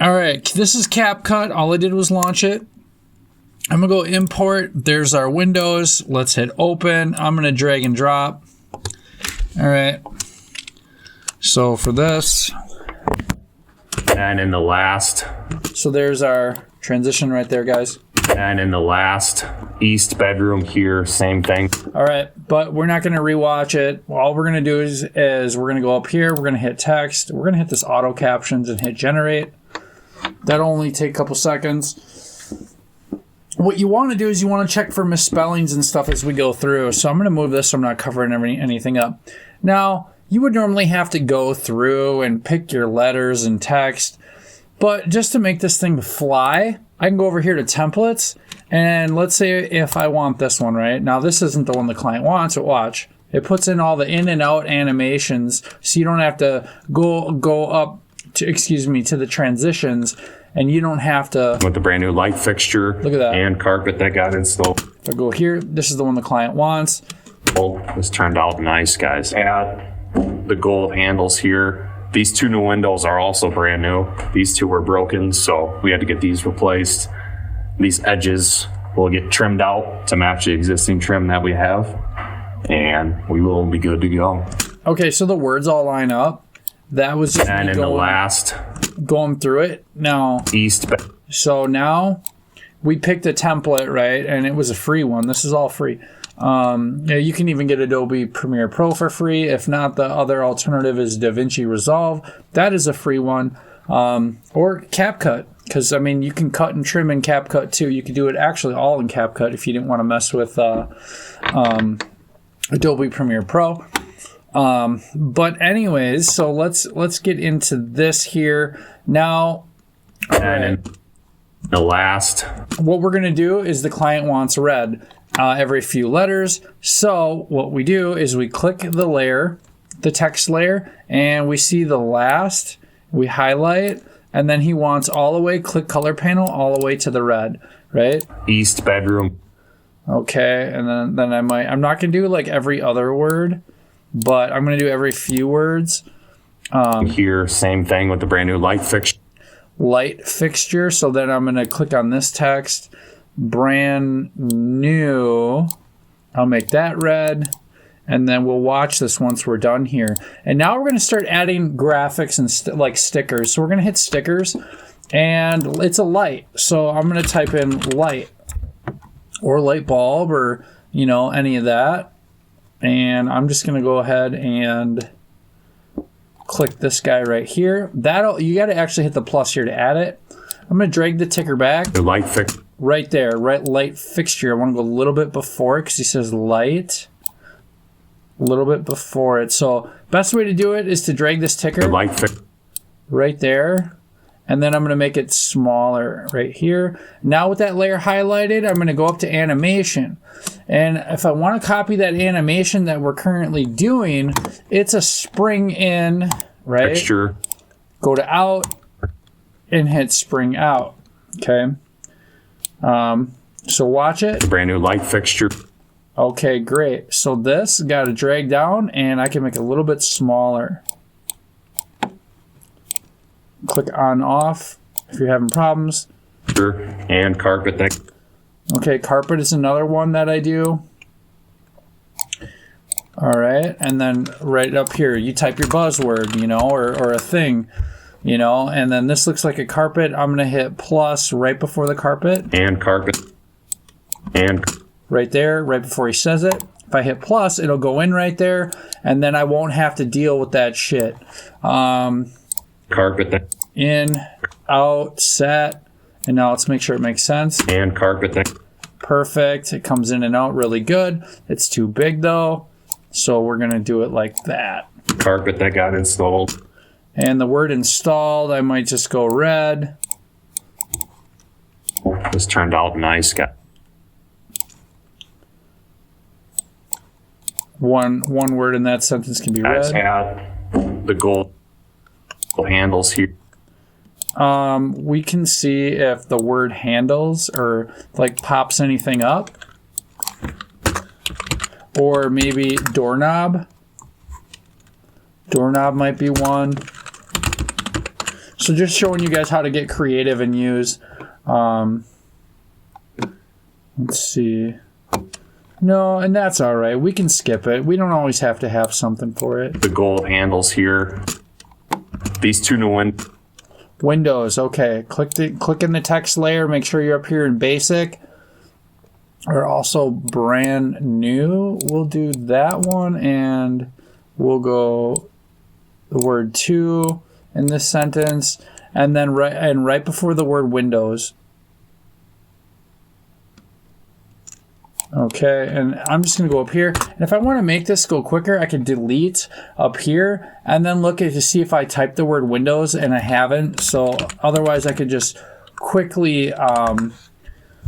All right, this is Capcut. All I did was launch it. I'm gonna go import. There's our windows. Let's hit open. I'm gonna drag and drop. All right. So for this. And in the last. So there's our transition right there, guys. And in the last east bedroom here, same thing. All right, but we're not gonna rewatch it. All we're gonna do is we're gonna go up here. We're gonna hit text. We're gonna hit this auto captions and hit generate. That'll only take a couple seconds. What you want to do is you want to check for misspellings and stuff as we go through. So I'm going to move this so I'm not covering anything up. Now, you would normally have to go through and pick your letters and text. But just to make this thing fly, I can go over here to templates. And let's say if I want this one, right? Now, this isn't the one the client wants, but watch. It puts in all the in and out animations so you don't have to go up to, to the transitions, and you don't have to. With the brand new light fixture. Look at that. And carpet that got installed. If I go here, this is the one the client wants. Oh, this turned out nice, guys. Add the gold handles here. These two new windows are also brand new. These two were broken, so we had to get these replaced. These edges will get trimmed out to match the existing trim that we have, and we will be good to go. Okay, so the words all line up. That was just and in the last going through it. Now east. So now we picked a template, right? And it was a free one. This is all free. Yeah, you can even get Adobe Premiere Pro for free. If not, the other alternative is DaVinci Resolve. That is a free one. Or CapCut, because I mean you can cut and trim in CapCut too. You could do it actually all in CapCut if you didn't want to mess with Adobe Premiere Pro. But anyways, so let's get into this here now. And in the last, what we're going to do is the client wants red every few letters. So what we do is we click the layer, the text layer, and we see the last, we highlight, and then he wants all the way, click color panel, all the way to the red, right? East bedroom. Okay, and then I'm not going to do like every other word, but I'm going to do every few words. Here, same thing with the brand new light fixture. Light fixture. So then I'm going to click on this text, brand new. I'll make that red, and then we'll watch this once we're done here. And now we're going to start adding graphics and like stickers. So we're going to hit stickers, and it's a light. So I'm going to type in light or light bulb or any of that. And I'm just going to go ahead and click this guy right here. You got to actually hit the plus here to add it. I'm going to drag the ticker back. The light fixture. Right there, right light fixture. I want to go a little bit before it because he says light. A little bit before it. So best way to do it is to drag this ticker. The light fixture. Right there. And then I'm going to make it smaller right here. Now with that layer highlighted, I'm going to go up to animation. And if I want to copy that animation that we're currently doing, it's a spring in, right? Texture. Go to out and hit spring out. Okay. So watch it. Brand new light fixture. Okay, great. So this got to drag down, and I can make it a little bit smaller. Click on off if you're having problems. And carpet. Okay, carpet is another one that I do. All right, and then right up here, you type your buzzword, or a thing, and then this looks like a carpet. I'm gonna hit plus right before the carpet. And carpet. And right there, right before he says it. If I hit plus, it'll go in right there, and then I won't have to deal with that shit. Carpet. In, out, set, and now let's make sure it makes sense. And carpet. Perfect. It comes in and out really good. It's too big though, so we're gonna do it like that. Carpet that got installed. And the word installed, I might just go red. This turned out nice, guys. One word in that sentence can be red. Add the gold handles here. We can see if the word handles or like pops anything up, or maybe doorknob. Doorknob might be one. So just showing you guys how to get creative and use. Let's see. No, and that's all right. We can skip it. We don't always have to have something for it. The gold handles here. These two new windows. Okay, click in the text layer. Make sure you're up here in basic. Or also brand new. We'll do that one, and we'll go the word to in this sentence, and then right before the word windows. Okay, and I'm just going to go up here. And if I want to make this go quicker, I can delete up here and then look to see if I typed the word windows, and I haven't. So otherwise, I could just quickly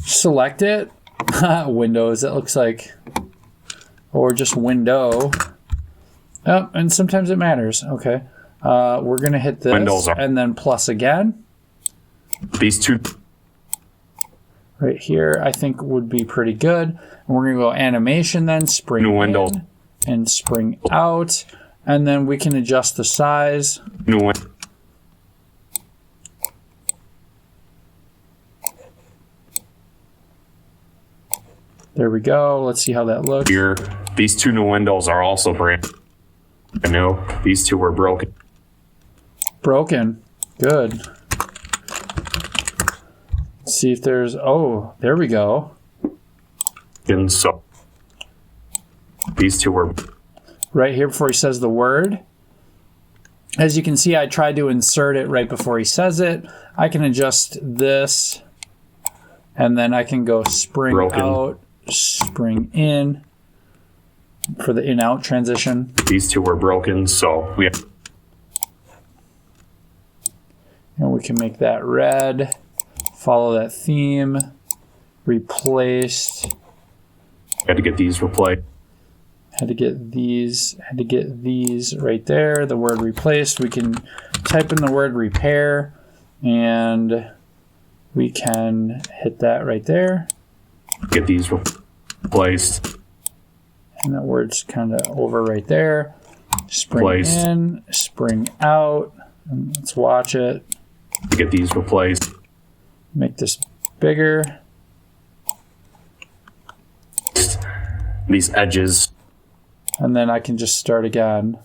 select it. Windows, it looks like. Or just window. Oh, and sometimes it matters. Okay. We're going to hit this windows and then plus again. These two right here, I think would be pretty good. And we're going to go animation then, spring new windows in and spring out. And then we can adjust the size. New window. There we go. Let's see how that looks. Here, these two new windows are also brand new. These two were broken. Broken. Good. Let's see if there's... Oh, there we go. And so these two were right here before he says the word. As you can see, I tried to insert it right before he says it. I can adjust this, and then I can go spring broken. Out, spring in for the in-out transition. These two were broken, so we have... And we can make that red, follow that theme, replaced. Had to get these replaced. Had to get these right there. The word replaced. We can type in the word repair, and we can hit that right there. Get these replaced. And that word's kind of over right there. Spring Placed. in, spring out. And let's watch it. Get these replaced. Make this bigger. These edges. And then I can just start again.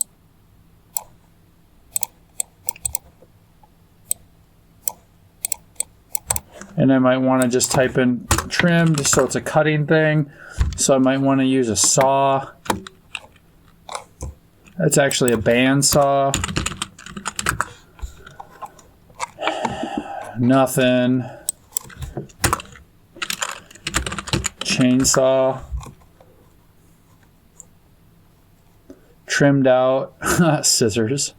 And I might want to just type in trimmed, so it's a cutting thing. So I might want to use a saw. That's actually a bandsaw. Nothing. Chainsaw. Trimmed out. Scissors.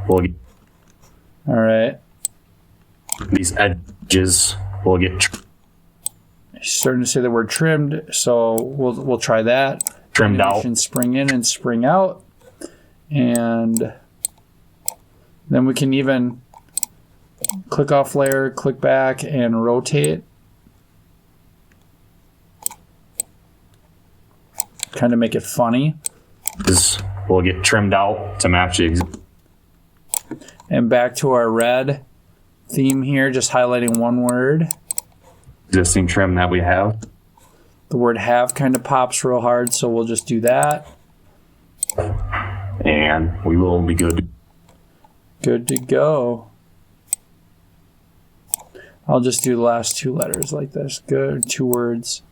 We'll get All right. these edges. We'll get He's starting to say the word trimmed, so we'll try that. trimmed out. Animation spring in and spring out. And then we can even click off layer, click back, and rotate. Kind of make it funny. We'll get trimmed out to match the And back to our red theme here, just highlighting one word. existing trim that we have. The word have kind of pops real hard, so we'll just do that. And we will be good. Good to go. I'll just do the last two letters like this. Good, 2 words.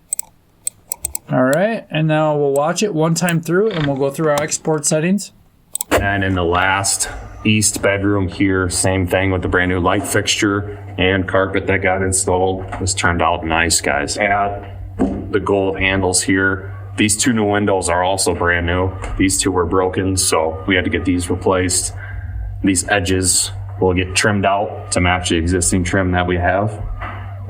All right, and now we'll watch it one time through, and we'll go through our export settings. And in the last east bedroom here, same thing with the brand new light fixture and carpet that got installed. This turned out nice, guys. Add the gold handles here. These two new windows are also brand new. These two were broken, so we had to get these replaced. These edges will get trimmed out to match the existing trim that we have.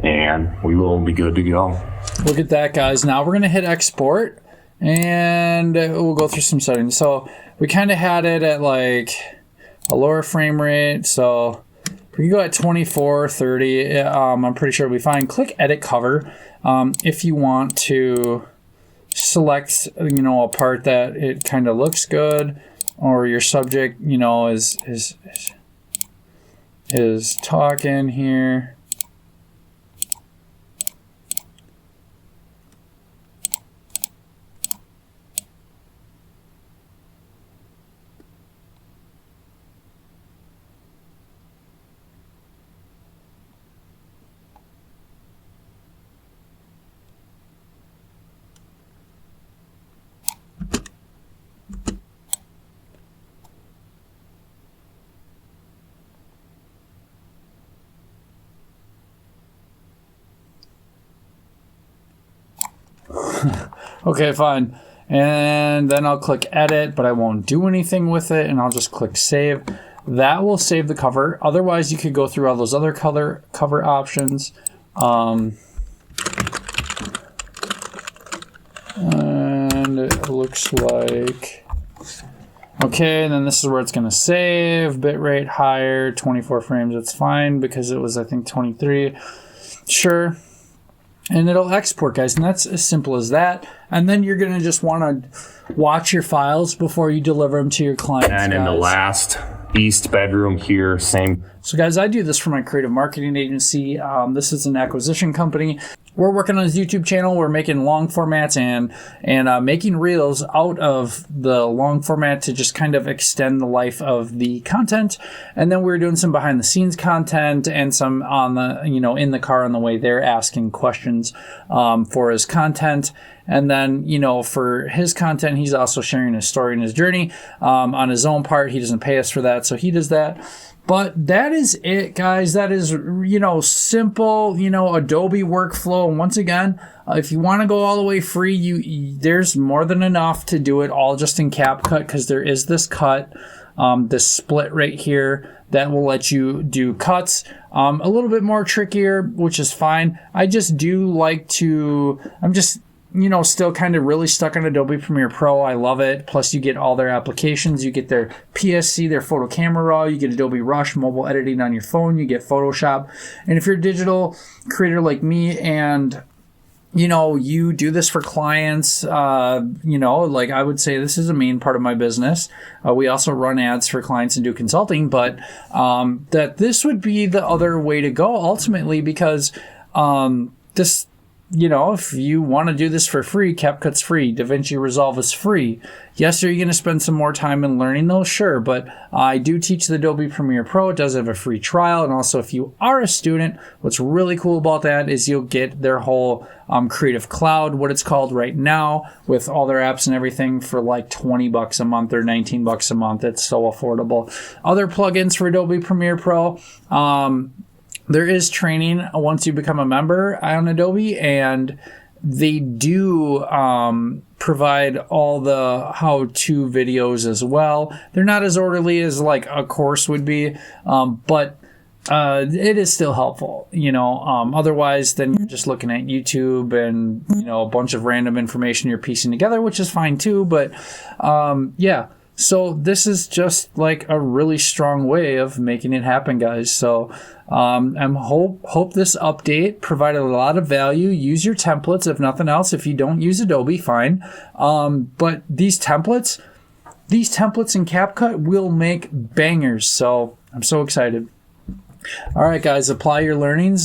And we will be good to go. Look at that, guys. Now we're going to hit export, and we'll go through some settings. So we kind of had it at like a lower frame rate, so we can go at 24, 30. I'm pretty sure it'll be fine. Click edit cover if you want to select, you know, a part that it kind of looks good, or your subject, you know, is talking here. Okay, fine. And then I'll click edit, but I won't do anything with it, and I'll just click save. That will save the cover. Otherwise, you could go through all those other cover options. And it looks like... Okay, and then this is where it's going to save. Bitrate higher, 24 frames. It's fine because it was, I think, 23. Sure. And it'll export, guys, and that's as simple as that. And then you're going to just want to watch your files before you deliver them to your clients. And in the last east bedroom here, same. So, guys, I do this for my creative marketing agency. This is an acquisition company. We're working on his YouTube channel. We're making long formats and making reels out of the long format to just kind of extend the life of the content. And then we're doing some behind the scenes content and some on the, you know, in the car on the way there, asking questions for his content. And then, you know, for his content, he's also sharing his story and his journey on his own part. He doesn't pay us for that, so he does that. But that is it, guys. That is, you know, simple, you know, Adobe workflow. And once again, if you want to go all the way free, there's more than enough to do it all just in CapCut, because there is this cut, this split right here that will let you do cuts. A little bit more trickier, which is fine. I just do like to, I'm just, you know, still kind of really stuck on Adobe Premiere Pro. I love it. Plus, you get all their applications. You get their PSC, their photo camera raw. You get Adobe Rush, mobile editing on your phone. You get Photoshop. And if you're a digital creator like me and, you know, you do this for clients, you know, like I would say this is a main part of my business. We also run ads for clients and do consulting, but that this would be the other way to go ultimately, because this, you know, if you want to do this for free, CapCut's free. DaVinci Resolve is free. Yes, are you going to spend some more time in learning those? Sure, but I do teach the Adobe Premiere Pro. It does have a free trial. And also, if you are a student, what's really cool about that is you'll get their whole Creative Cloud, what it's called right now, with all their apps and everything for like $20 a month or $19 a month. It's so affordable. Other plugins for Adobe Premiere Pro. There is training once you become a member on Adobe, and they do provide all the how-to videos as well. They're not as orderly as like a course would be, but it is still helpful, you know. Otherwise, then you're just looking at YouTube and, you know, a bunch of random information you're piecing together, which is fine too. But yeah. So this is just like a really strong way of making it happen, guys. So hope this update provided a lot of value. Use your templates, if nothing else. If you don't use Adobe, fine. But these templates in CapCut will make bangers. So I'm so excited. All right, guys, apply your learnings